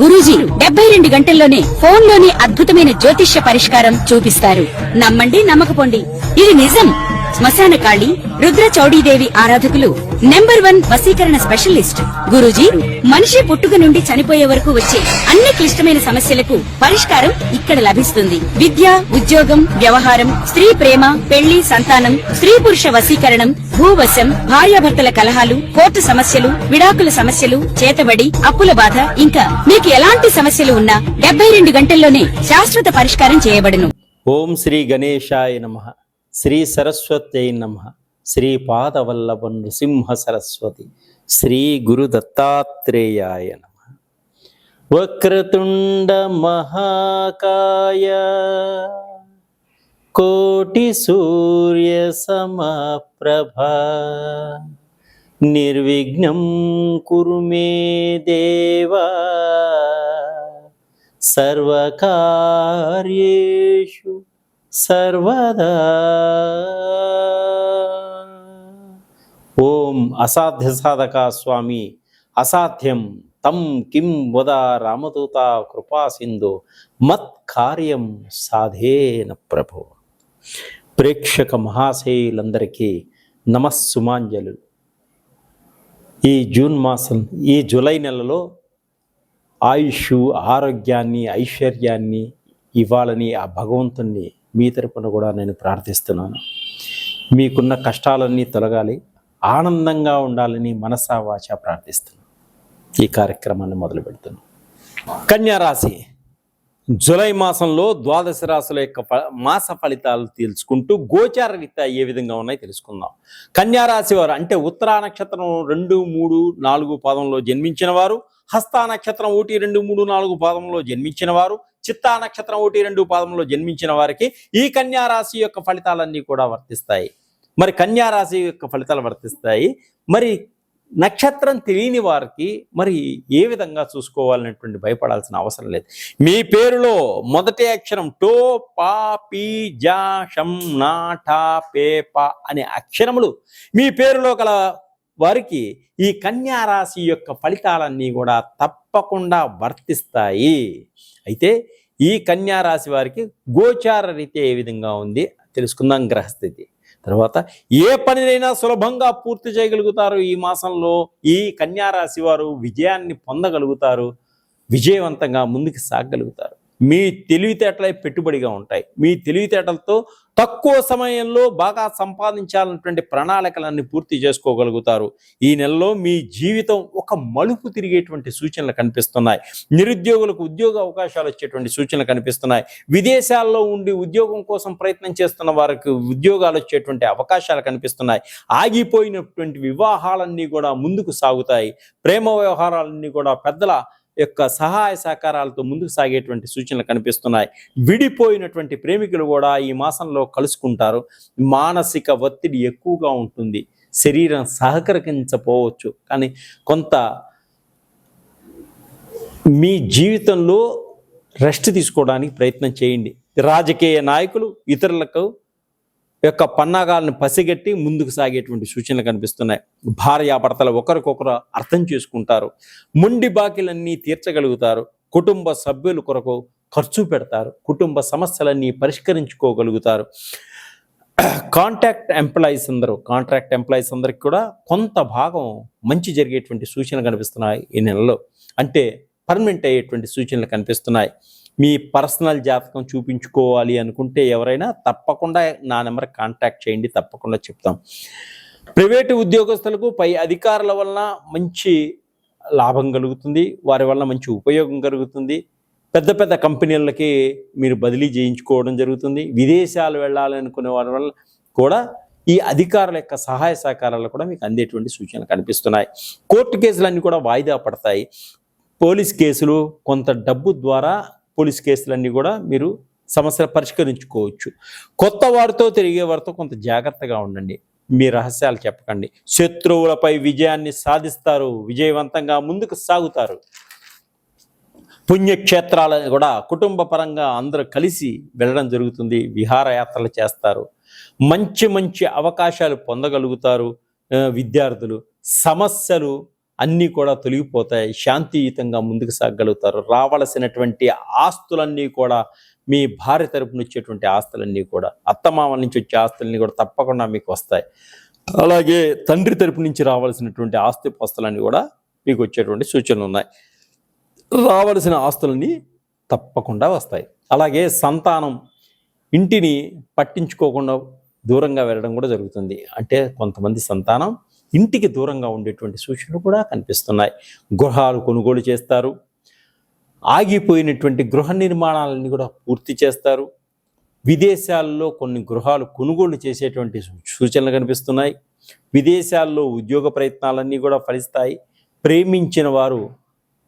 గురూజీ 72 గంటల్లోనే ఫోన్ లోని అద్భుతమైన జ్యోతిష్య పరిష్కారం చూపిస్తారు. నమ్మండి, నమ్మకపోండి, ఇది నిజం. శ్మశాన కాళి రుద్ర చౌడీదేవి ఆరాధకులు నంబర్ 1 వశీకరణ స్పెషలిస్ట్. గురూజీ మనిషి పుట్టుక నుండి చనిపోయే వరకు వచ్చే అన్ని క్లిష్టమైన సమస్యలకు పరిష్కారం ఇక్కడ లభిస్తుంది. విద్య, ఉద్యోగం, వ్యవహారం, స్త్రీ ప్రేమ, పెళ్లి, సంతానం, స్త్రీ పురుష వశీకరణం, భూవశం, భార్యాభర్తల కలహాలు, కోర్టు సమస్యలు, విడాకుల సమస్యలు, చేతబడి, అప్పుల బాధ, ఇంకా మీకు ఎలాంటి సమస్యలు ఉన్నా 72 గంటల్లోనే శాశ్వత పరిష్కారం చేయబడును. ఓం శ్రీ గణేశాయ నమః. శ్రీ సరస్వత్యై నమః. శ్రీ పాదవల్లభ నృసింహ సరస్వతి. శ్రీ గురు దత్తాత్రేయాయ నమః. వక్రతుండ మహాకాయ కోటి సూర్య సమప్రభ నిర్విఘ్నం కురు మే దేవా సర్వకార్యేషు సర్వదా. ఓం అసాధ్య సాధక స్వామి అసాధ్యం తం కిం వద రామదూత కృపా సింధు మత్ కార్యం సాధేన ప్రభు. ప్రేక్షక మహాశయులందరికీ నమస్సుమాంజలు. ఈ జూన్ మాసం, ఈ జూలై నెలలో ఆయుష్, ఆరోగ్యాన్ని, ఐశ్వర్యాన్ని ఇవ్వాలని ఆ భగవంతుణ్ణి మీ తరపున కూడా నేను ప్రార్థిస్తున్నాను. మీకున్న కష్టాలన్నీ తొలగాలి, ఆనందంగా ఉండాలని మనసా వాచా ప్రార్థిస్తున్నాను. ఈ కార్యక్రమాన్ని మొదలు పెడుతున్నాను. కన్యారాశి జూలై మాసంలో ద్వాదశ రాశుల యొక్క మాస ఫలితాలు తెలుసుకుంటూ గోచార రీత్యా ఏ విధంగా ఉన్నాయో తెలుసుకుందాం. కన్యారాశి వారు అంటే ఉత్తరా నక్షత్రం 2, 3, 4 పాదంలో జన్మించిన వారు, హస్తా నక్షత్రం 1, 2, 3, 4 పాదంలో జన్మించిన వారు, చిత్తా నక్షత్రం 1, 2 పాదంలో జన్మించిన వారికి ఈ కన్యారాశి యొక్క ఫలితాలన్నీ కూడా వర్తిస్తాయి. మరి కన్యారాశి యొక్క ఫలితాలు వర్తిస్తాయి. మరి నక్షత్రం తెలియని వారికి మరి ఏ విధంగా చూసుకోవాలనేటువంటి భయపడాల్సిన అవసరం లేదు. మీ పేరులో మొదటి అక్షరం టో, పా, పీ, జా, షం, నా, టా, పే, పా అనే అక్షరములు మీ పేరులో గల వారికి ఈ కన్యారాశి యొక్క ఫలితాలన్నీ కూడా తప్పకుండా వర్తిస్తాయి. అయితే ఈ కన్యారాశి వారికి గోచార రీత్యా ఏ విధంగా ఉంది తెలుసుకుందాం. గ్రహస్థితి తర్వాత ఏ పనినైనా సులభంగా పూర్తి చేయగలుగుతారు. ఈ మాసంలో ఈ కన్యారాశి వారు విజయాన్ని పొందగలుగుతారు, విజయవంతంగా ముందుకు సాగగలుగుతారు. మీ తెలివితేటలే పెట్టుబడిగా ఉంటాయి. మీ తెలివితేటలతో తక్కువ సమయంలో బాగా సంపాదించాలన్నటువంటి ప్రణాళికలన్నీ పూర్తి చేసుకోగలుగుతారు. ఈ నెలలో మీ జీవితం ఒక మలుపు తిరిగేటువంటి సూచనలు కనిపిస్తున్నాయి. నిరుద్యోగులకు ఉద్యోగ అవకాశాలు వచ్చేటువంటి సూచనలు కనిపిస్తున్నాయి. విదేశాల్లో ఉండి ఉద్యోగం కోసం ప్రయత్నం చేస్తున్న వారికి ఉద్యోగాలు వచ్చేటువంటి అవకాశాలు కనిపిస్తున్నాయి. ఆగిపోయినటువంటి వివాహాలన్నీ కూడా ముందుకు సాగుతాయి. ప్రేమ వ్యవహారాలన్నీ కూడా పెద్దల యొక్క సహాయ సహకారాలతో ముందుకు సాగేటువంటి సూచనలు కనిపిస్తున్నాయి. విడిపోయినటువంటి ప్రేమికులు కూడా ఈ మాసంలో కలుసుకుంటారు. మానసిక ఒత్తిడి ఎక్కువగా ఉంటుంది. శరీరం సహకరించకపోవచ్చు, కానీ కొంత మీ జీవితంలో రెస్ట్ తీసుకోవడానికి ప్రయత్నం చేయండి. రాజకీయ నాయకులు ఇతరులకు యొక్క పన్నాగాలను పసిగట్టి ముందుకు సాగేటువంటి సూచనలు కనిపిస్తున్నాయి. భార్యాభర్తలు ఒకరికొకరు అర్థం చేసుకుంటారు. మొండి బాకీలన్నీ తీర్చగలుగుతారు. కుటుంబ సభ్యుల కొరకు ఖర్చు పెడతారు. కుటుంబ సమస్యలన్నీ పరిష్కరించుకోగలుగుతారు. కాంట్రాక్ట్ ఎంప్లాయీస్ అందరికి కూడా కొంత భాగం మంచి జరిగేటువంటి సూచనలు కనిపిస్తున్నాయి ఈ నెలలో. అంటే పర్మనెంట్ అయ్యేటువంటి సూచనలు కనిపిస్తున్నాయి. మీ పర్సనల్ జాతకం చూపించుకోవాలి అనుకుంటే ఎవరైనా తప్పకుండా నా నెంబర్ కాంటాక్ట్ చేయండి, తప్పకుండా చెప్తాం. ప్రైవేటు ఉద్యోగస్తులకు పై అధికారుల వలన మంచి లాభం కలుగుతుంది. వారి వలన మంచి ఉపయోగం కలుగుతుంది. పెద్ద పెద్ద కంపెనీలకి మీరు బదిలీ చేయించుకోవడం జరుగుతుంది. విదేశాలు వెళ్ళాలనుకునే వారి వల్ల కూడా ఈ అధికారుల యొక్క సహాయ సహకారాలు కూడా మీకు అందేటువంటి సూచనలు కనిపిస్తున్నాయి. కోర్టు కేసులన్నీ కూడా వాయిదా పడతాయి. పోలీస్ కేసులు, కొంత డబ్బు ద్వారా పోలీస్ కేసులన్నీ కూడా మీరు సమస్యలు పరిష్కరించుకోవచ్చు. కొత్త వారితో తిరిగే వారితో కొంత జాగ్రత్తగా ఉండండి. మీ రహస్యాలు చెప్పకండి. శత్రువులపై విజయాన్ని సాధిస్తారు. విజయవంతంగా ముందుకు సాగుతారు. పుణ్యక్షేత్రాలను కూడా కుటుంబ పరంగా అందరూ కలిసి వెళ్ళడం జరుగుతుంది. విహారయాత్రలు చేస్తారు. మంచి మంచి అవకాశాలు పొందగలుగుతారు. విద్యార్థులు సమస్యలు అన్నీ కూడా తొలగిపోతాయి, శాంతియుతంగా ముందుకు సాగలుగుతారు. రావలసినటువంటి ఆస్తులన్నీ కూడా, మీ భార్య తరపున వచ్చేటువంటి ఆస్తులన్నీ కూడా, అత్తమామల నుంచి వచ్చే ఆస్తులన్నీ కూడా తప్పకుండా మీకు వస్తాయి. అలాగే తండ్రి తరపు నుంచి రావాల్సినటువంటి ఆస్తిపాస్తులన్నీ కూడా మీకు వచ్చేటువంటి సూచనలు ఉన్నాయి. రావలసిన ఆస్తులన్నీ తప్పకుండా వస్తాయి. అలాగే సంతానం ఇంటిని పట్టించుకోకుండా దూరంగా వెళ్ళడం కూడా జరుగుతుంది. అంటే కొంతమంది సంతానం ఇంటికి దూరంగా ఉండేటువంటి సూచనలు కూడా కనిపిస్తున్నాయి. గృహాలు కొనుగోలు చేస్తారు, ఆగిపోయినటువంటి గృహ నిర్మాణాలన్నీ కూడా పూర్తి చేస్తారు. విదేశాల్లో కొన్ని గృహాలు కొనుగోలు చేసేటువంటి సూచనలు కనిపిస్తున్నాయి. విదేశాల్లో ఉద్యోగ ప్రయత్నాలన్నీ కూడా ఫలిస్తాయి. ప్రేమించిన వారు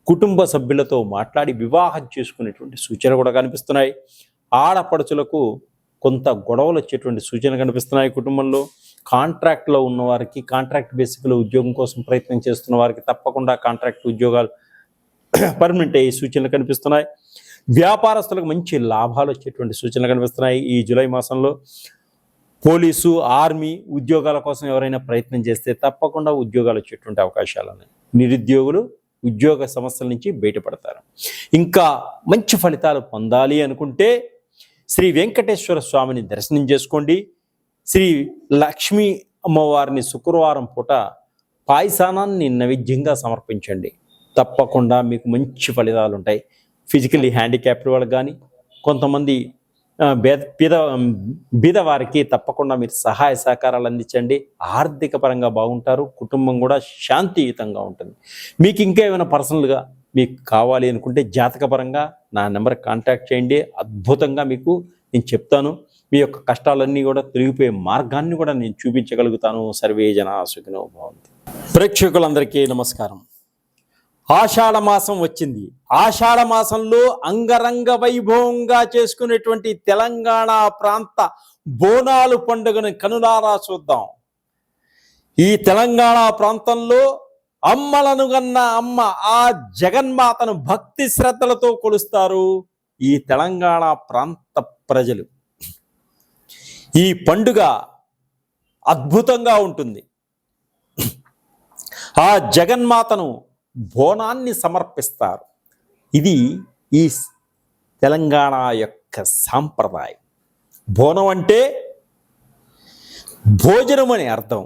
కుటుంబ సభ్యులతో మాట్లాడి వివాహం చేసుకునేటువంటి సూచనలు కూడా కనిపిస్తున్నాయి. ఆడపడుచులకు కొంత గొడవలు వచ్చేటువంటి సూచనలు కనిపిస్తున్నాయి. కుటుంబంలో కాంట్రాక్ట్లో ఉన్నవారికి, కాంట్రాక్ట్ బేసిక్లో ఉద్యోగం కోసం ప్రయత్నం చేస్తున్న వారికి తప్పకుండా కాంట్రాక్ట్ ఉద్యోగాలు పర్మనెంట్ అయ్యే సూచనలు కనిపిస్తున్నాయి. వ్యాపారస్తులకు మంచి లాభాలు వచ్చేటువంటి సూచనలు కనిపిస్తున్నాయి. ఈ జూలై మాసంలో పోలీసు, ఆర్మీ ఉద్యోగాల కోసం ఎవరైనా ప్రయత్నం చేస్తే తప్పకుండా ఉద్యోగాలు వచ్చేటువంటి అవకాశాలు ఉన్నాయి. నిరుద్యోగులు ఉద్యోగ సమస్యల నుంచి బయటపడతారు. ఇంకా మంచి ఫలితాలు పొందాలి అనుకుంటే శ్రీ వెంకటేశ్వర స్వామిని దర్శనం చేసుకోండి. శ్రీ లక్ష్మీ అమ్మవారిని శుక్రవారం పూట పాయసానాన్ని నైవేద్యంగా సమర్పించండి. తప్పకుండా మీకు మంచి ఫలితాలు ఉంటాయి. ఫిజికల్లీ హ్యాండిక్యాప్డ్ వాళ్ళకి కానీ, కొంతమంది బీదవారికి తప్పకుండా మీరు సహాయ సహకారాలు అందించండి. ఆర్థిక పరంగా బాగుంటారు, కుటుంబం కూడా శాంతియుతంగా ఉంటుంది. మీకు ఇంకా ఏమైనా పర్సనల్గా మీకు కావాలి అనుకుంటే జాతకపరంగా నా నెంబర్ కాంటాక్ట్ చేయండి. అద్భుతంగా మీకు నేను చెప్తాను. మీ యొక్క కష్టాలన్నీ కూడా తొలగిపోయే మార్గాన్ని కూడా నేను చూపించగలుగుతాను. సర్వే జనా సుఖినో భవంతు. ప్రేక్షకులందరికీ నమస్కారం. ఆషాఢ మాసం వచ్చింది. ఆషాఢ మాసంలో అంగరంగ వైభవంగా చేసుకునేటువంటి తెలంగాణ ప్రాంత బోనాలు పండుగను కనులారా చూద్దాం. ఈ తెలంగాణ ప్రాంతంలో అమ్మలను గన్న అమ్మ ఆ జగన్మాతను భక్తి శ్రద్ధలతో కొలుస్తారు ఈ తెలంగాణ ప్రాంత ప్రజలు. ఈ పండుగ అద్భుతంగా ఉంటుంది. ఆ జగన్మాతను బోనాన్ని సమర్పిస్తారు. ఇది ఈ తెలంగాణ యొక్క సాంప్రదాయం. బోనం అంటే భోజనం అని అర్థం.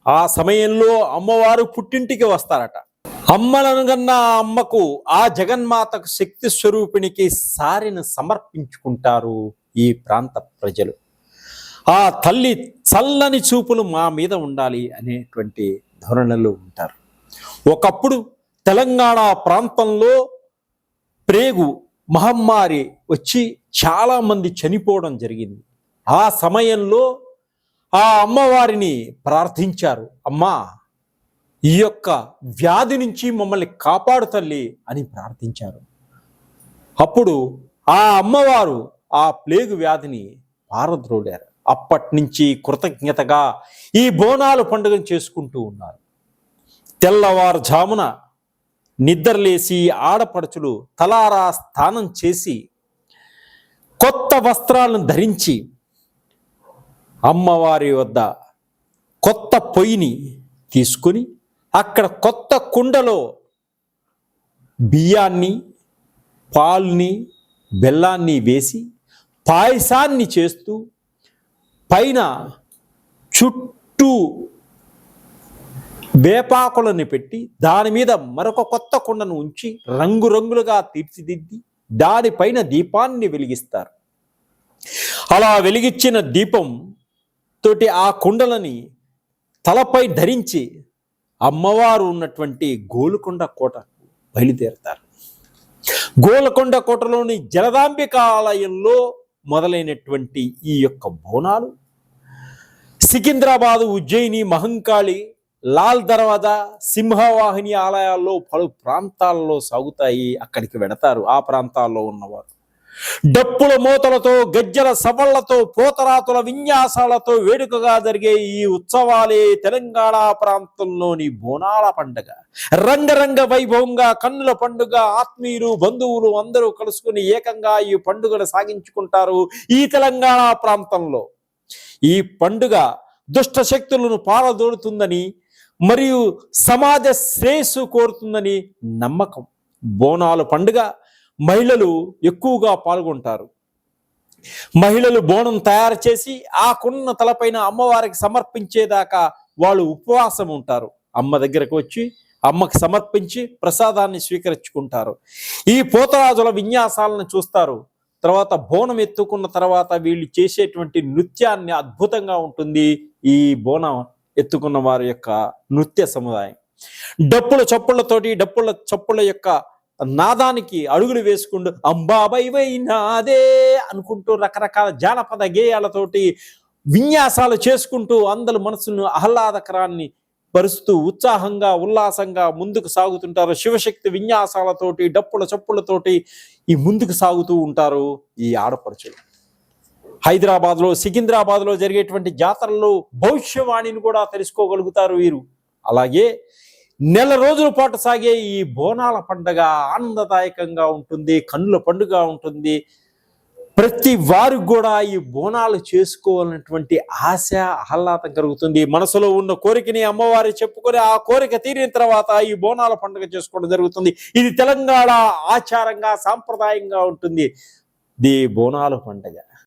ఆ సమయంలో అమ్మవారు పుట్టింటికి వస్తారట. అమ్మలను గన్న అమ్మకు, ఆ జగన్మాతకు, శక్తి స్వరూపిణికి సారిని సమర్పించుకుంటారు ఈ ప్రాంత ప్రజలు. ఆ తల్లి చల్లని చూపులు మా మీద ఉండాలి అనేటువంటి ధోరణిలో ఉంటారు. ఒకప్పుడు తెలంగాణ ప్రాంతంలో ప్రేగు మహమ్మారి వచ్చి చాలామంది చనిపోవడం జరిగింది. ఆ సమయంలో ఆ అమ్మవారిని ప్రార్థించారు. అమ్మా, ఈ యొక్క వ్యాధి నుంచి మమ్మల్ని కాపాడు తల్లి అని ప్రార్థించారు. అప్పుడు ఆ అమ్మవారు ఆ ప్లేగు వ్యాధిని పారద్రోలారు. అప్పటి నుంచి కృతజ్ఞతగా ఈ బోనాలు పండుగను చేసుకుంటూ ఉన్నారు. తెల్లవారుజామున నిద్రలేసి ఆడపడుచులు తలారా స్నానం చేసి కొత్త వస్త్రాలను ధరించి అమ్మవారి వద్ద కొత్త పొయ్యిని తీసుకుని అక్కడ కొత్త కుండలో బియ్యాన్ని, పాలుని, బెల్లాన్ని వేసి పాయసాన్ని చేస్తూ పైన చుట్టూ వేపాకులను పెట్టి దాని మీద మరొక కొత్త కుండను ఉంచి రంగురంగులుగా తీర్చిదిద్ది దానిపైన దీపాన్ని వెలిగిస్తారు. అలా వెలిగించిన దీపం తోటి ఆ కుండలని తలపై ధరించి అమ్మవారు ఉన్నటువంటి గోలుకొండ కోటకు బయలుదేరతారు. గోల్కొండ కోటలోని జలదాంబిక ఆలయంలో మొదలైనటువంటి ఈ యొక్క బోనాలు సికింద్రాబాదు, ఉజ్జయిని, మహంకాళి, లాల్ దర్వాజా, సింహవాహిని ఆలయాల్లో పలు ప్రాంతాల్లో సాగుతాయి. అక్కడికి వెడతారు ఆ ప్రాంతాల్లో ఉన్నవారు. డప్పుల మోతలతో, గజ్జల సవళ్లతో, పోతరాతుల విన్యాసాలతో వేడుకగా జరిగే ఈ ఉత్సవాలే తెలంగాణ ప్రాంతంలోని బోనాల పండుగ. రంగరంగ వైభవంగా, కన్నుల పండుగ. ఆత్మీయులు, బంధువులు అందరూ కలుసుకుని ఏకంగా ఈ పండుగను సాగించుకుంటారు ఈ తెలంగాణ ప్రాంతంలో. ఈ పండుగ దుష్ట శక్తులను పారదోడుతుందని, మరియు సమాజ శ్రేయస్సు కోరుతుందని నమ్మకం. బోనాలు పండుగ మహిళలు ఎక్కువగా పాల్గొంటారు. మహిళలు బోనం తయారు చేసి ఆ కుండ తలపైన అమ్మవారికి సమర్పించేదాకా వాళ్ళు ఉపవాసం ఉంటారు. అమ్మ దగ్గరకు వచ్చి అమ్మకి సమర్పించి ప్రసాదాన్ని స్వీకరించుకుంటారు. ఈ పోతరాజుల విన్యాసాలను చూస్తారు. తర్వాత బోనం ఎత్తుకున్న తర్వాత వీళ్ళు చేసేటువంటి నృత్యాన్ని అద్భుతంగా ఉంటుంది. ఈ బోనం ఎత్తుకున్న వారి యొక్క నృత్య సముదాయం డప్పుల చప్పుళ్ళ యొక్క నాదానికి అడుగులు వేసుకుంటూ అంబాబై నాదే అనుకుంటూ రకరకాల జానపద గేయాలతోటి విన్యాసాలు చేసుకుంటూ అందరి మనసును ఆహ్లాదకరాన్ని పరుస్తూ ఉత్సాహంగా ఉల్లాసంగా ముందుకు సాగుతుంటారు. శివశక్తి విన్యాసాలతోటి డప్పుల చప్పులతోటి ఈ ముందుకు సాగుతూ ఉంటారు ఈ ఆడపడుచులు. హైదరాబాద్లో సికింద్రాబాద్లో జరిగేటువంటి జాతరల్లో భవిష్యవాణిని కూడా తెలుసుకోగలుగుతారు వీరు. అలాగే నెల రోజుల పాటు సాగే ఈ బోనాల పండుగ ఆనందదాయకంగా ఉంటుంది, కన్నుల పండుగ ఉంటుంది. ప్రతి వారికి కూడా ఈ బోనాలు చేసుకోవాలన్నటువంటి ఆశ ఆహ్లాదం కలుగుతుంది. మనసులో ఉన్న కోరికని అమ్మవారి చెప్పుకొని ఆ కోరిక తీరిన తర్వాత ఈ బోనాల పండుగ చేసుకోవడం జరుగుతుంది. ఇది తెలంగాణ ఆచారంగా సాంప్రదాయంగా ఉంటుంది. ఇది బోనాల పండుగ.